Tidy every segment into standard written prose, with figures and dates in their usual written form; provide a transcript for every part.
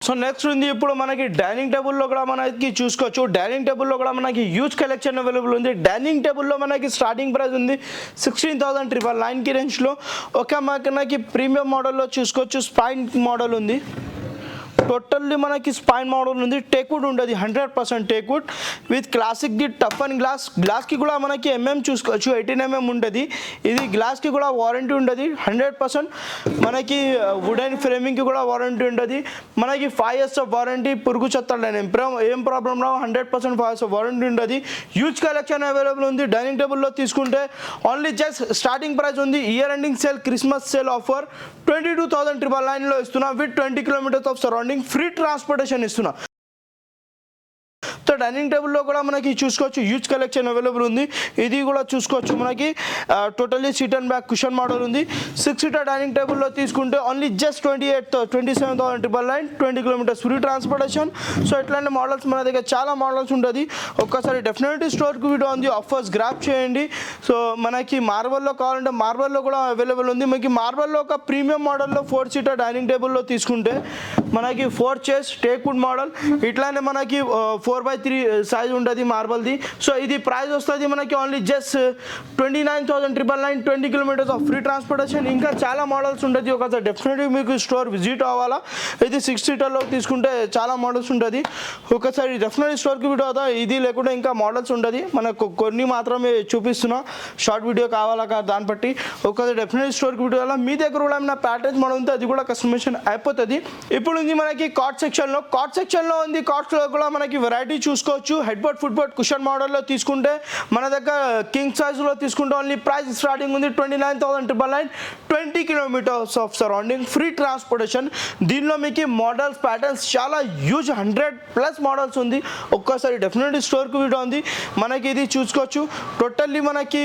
So next ఉంది ఇప్పుడు మనకి డైనింగ్ టేబుల్లో కూడా మనకి చూసుకోవచ్చు. డైనింగ్ టేబుల్లో కూడా మనకి హ్యూజ్ కలెక్షన్ అవైలబుల్ ఉంది. డైనింగ్ టేబుల్లో మనకి స్టార్టింగ్ ప్రైస్ ఉంది 16,999 రేంజ్లో. ఒక మనకి ప్రీమియం మోడల్లో చూసుకోవచ్చు. స్పైన్ మోడల్ ఉంది, టోటల్లీ మనకి స్పైన్ మోడల్ ఉంది. టేక్వుడ్ ఉండదు, 100% teakwood with classic the tough and గ్లాస్కి కూడా మనకి చూసుకోవచ్చు 18 ఉంటుంది. ఇది గ్లాస్కి కూడా వారంటీ ఉండదు 100%. మనకి వుడెన్ ఫ్రేమింగ్కి కూడా వారంటీ ఉంటుంది. మనకి 5 years ఆఫ్ వారంటీ, పురుగు చెత్తలేని ఏం ప్రాబ్లం రావు, 100% 5 years ఆఫ్ వారంటీ ఉంటుంది. హ్యూజ్ కలెక్షన్ అవైలబుల్ ఉంది. డైనింగ్ టేబుల్లో తీసుకుంటే ఓన్లీ జస్ట్ స్టార్టింగ్ ప్రైస్ ఉంది. Year ending sale, Christmas sale offer 22,999లో ఇస్తున్నా with 20 kilometers of surrounding, free transportation ఇస్తున్నా. సో డైనింగ్ టేబుల్లో కూడా మనకి చూసుకోవచ్చు హ్యూజ్ కలెక్షన్ అవైలబుల్ ఉంది. ఇది కూడా చూసుకోవచ్చు మనకి totally seat and back cushion model ఉంది. 6 seater డైనింగ్ టేబుల్లో తీసుకుంటే only just 27,999, 20 kilometers free transportation. So ఇట్లాంటి మోడల్స్ మన దగ్గర చాలా మోడల్స్ ఉంటుంది. ఒక్కసారి డెఫినెట్లీ స్టోర్కి వీడియో ఉంది, ఆఫర్స్ గ్రాప్ చేయండి. సో మనకి మార్బల్లో కావాలంటే మార్బల్లో కూడా అవైలబుల్ ఉంది. మనకి మార్బల్లో ఒక ప్రీమియం మోడల్లో 4 seater డైనింగ్ టేబుల్లో తీసుకుంటే మనకి 4 chairs టేక్వుడ్ మోడల్, ఇట్లానే మనకి 4x3 సైజ్ ఉంటుంది మార్బల్ది. సో ఇది ప్రైస్ వస్తుంది మనకి only just 29,999, 20 kilometers of free transportation. ఇంకా చాలా మోడల్స్ ఉంటుంది. ఒకసారి డెఫినెట్లీ మీకు స్టోర్ విజిట్ అవ్వాలా. ఇది 6 seaterలో తీసుకుంటే చాలా మోడల్స్ ఉంటుంది. ఒకసారి డెఫినెట్లీ స్టోర్కి వీడియో అవుతా. ఇది లేకుండా ఇంకా మోడల్స్ ఉంటుంది. మనకు కొన్ని మాత్రమే చూపిస్తున్నా, షార్ట్ వీడియో కావాలా దాన్ని బట్టి. ఒకసారి డెఫినెట్లీ స్టోర్కి వీడియో అవ్వాలా. మీ దగ్గర కూడా ఏమైనా ప్యాటర్న్స్ మోడల్ ఉంటే అది కూడా కస్టమైజేషన్ అయిపోతుంది. ఇప్పుడు ఉంది మనకి కార్ట్ సెక్షన్లో ఉంది. కార్ట్స్లో కూడా మనకి వెరైటీ చూసుకోవచ్చు. Head board, foot board, cushion మోడల్లో తీసుకుంటే మన దగ్గర కింగ్ సైజ్లో తీసుకుంటే ఓన్లీ ప్రైస్ స్టార్టింగ్ ఉంది 29,999, 20 kilometers of surrounding, free transportation. దీనిలో మీకు మోడల్స్, ప్యాటర్న్స్ చాలా హ్యూజ్ 100+ మోడల్స్ ఉంది. ఒక్కసారి డెఫినెట్లీ స్టోర్కి వీడియో ఉంది. మనకి ఇది చూసుకోవచ్చు. టోటల్లీ మనకి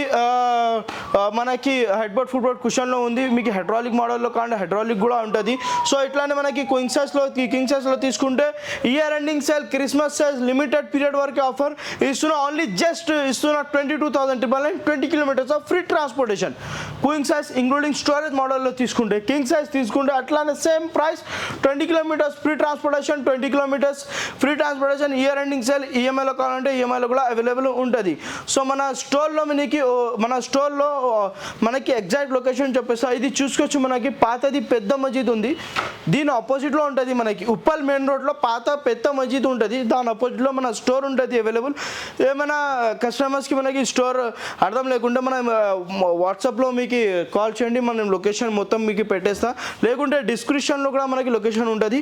హెడ్ బోర్డ్, ఫుట్ బోర్డ్ కుషన్లో ఉంది. మీకు హైడ్రాలిక్ మోడల్లో కావాలంటే హైడ్రాలిక్ కూడా ఉంటుంది. సో ఇట్లానే మనకి కింగ్ సైజ్లో తీసుకుంటే year ending sale, Christmas sale, limited period వరకు ఆఫర్ ఇస్తున్నా. ఓన్లీ జస్ట్ ఇస్తున్నా 22,999, 20 kilometers of free transportation. Queen size including storage మోడల్లో తీసుకుంటే, కింగ్ సైజ్ తీసుకుంటే అట్లానే same price 20 kilometers free transportation, 20 kilometers free transportation. Year ending sale, ఈఎంఐలో కావాలంటే ఈఎంఐలో కూడా అవైలబుల్ ఉంటుంది. సో మన స్టోర్లో మనకి ఎగ్జాక్ట్ లొకేషన్ చెప్పేస్తా. ఇది చూసుకోవచ్చు. మనకి పాతది పెద్ద మసీద్ ఉంది, దీని ఆపోజిట్లో ఉంటుంది. మనకి ఉప్పల్ మెయిన్ రోడ్లో పాత పెద్ద మసీద్ ఉంటుంది, దాని ఆపోజిట్లో మన స్టోర్ ఉంటుంది అవైలబుల్. ఏమైనా కస్టమర్స్కి మనకి స్టోర్ అర్థం లేకుంటే మనం వాట్సాప్లో మీకు కాల్ చేయండి, మనం లొకేషన్ మొత్తం మీకు పెట్టేస్తా. లేకుంటే డిస్క్రిప్షన్లో కూడా మనకి లొకేషన్ ఉంటుంది.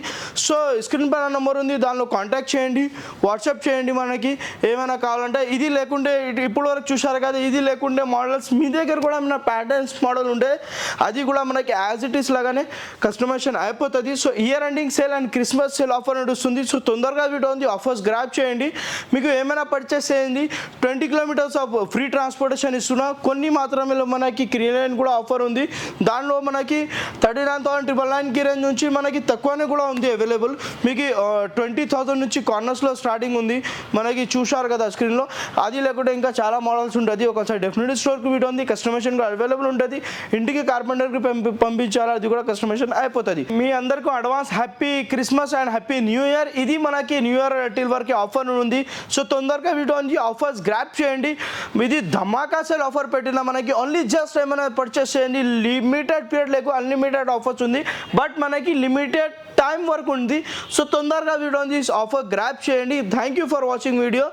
సో స్క్రీన్ పైన నెంబర్ ఉంది, దానిలో కాంటాక్ట్ చేయండి, వాట్సాప్ చేయండి. మనకి ఏమైనా కావాలంటే ఇది లేకుంటే ఇప్పుడు వరకు చూసారు కదా, ఇది లేకుంటే మోడల్స్ మీ దగ్గర కూడా ఏమైనా ప్యాటర్న్స్ మోడల్ ఉంటే అది కూడా మనకి యాజ్ ఇట్ ఈస్ లాగానే కస్టమైజేషన్ అయిపోతుంది. So year ending sale and Christmas sale offer నడుస్తుంది. సో తొందరగా వీడియో ఉంది, ఆఫర్స్ గ్రాప్ చేయండి. మీకు ఏమైనా పర్చేస్ చేయండి, 20 kilometers ఆఫ్ ఫ్రీ ట్రాన్స్పోర్టేషన్ ఇస్తున్నా. కొన్ని మాత్రమే మనకి క్రీలైన్ కూడా ఆఫర్ ఉంది. దానిలో మనకి 39,999 రేంజ్ నుంచి మనకి తక్కువనే కూడా ఉంది అవైలబుల్. మీకు 20,000 నుంచి కార్నర్స్లో స్టార్టింగ్ ఉంది. మనకి చూశారు కదా స్క్రీన్లో. అది లేకుంటే ఇంకా చాలా మోడల్స్ ఉంటుంది. ఒకసారి డెఫినెట్లీ స్టోర్కి వీడియో ఉంది, కస్టమైజేషన్ కూడా అవైలబుల్ ఉంటుంది. ఇంటికి కార్పెంటర్కి పంపించాలి, అది కూడా కస్టమైజేషన్ అయిపోతుంది. మీ అందరికీ advance happy Christmas and happy new year. ఇది మనకి న్యూ ఇయర్ టిల్ వరకు ఆఫర్ ఉంది. సో తొందరగా వీడియో ఉంది, ఆఫర్స్ గ్రాప్ చేయండి. ఇది ధమాకా సేల్ ఆఫర్ పెట్టిన మనకి ఓన్లీ జస్ట్ ఏమైనా పర్చేస్ చేయండి. లిమిటెడ్ పీరియడ్ లేకు అన్లిమిటెడ్ ఆఫర్స్ ఉంది, బట్ మనకి లిమిటెడ్ టైం వరకు ఉంది. సో తొందరగా వీడియో ఉంది, ఆఫర్ గ్రాప్ చేయండి. Thank you for watching video.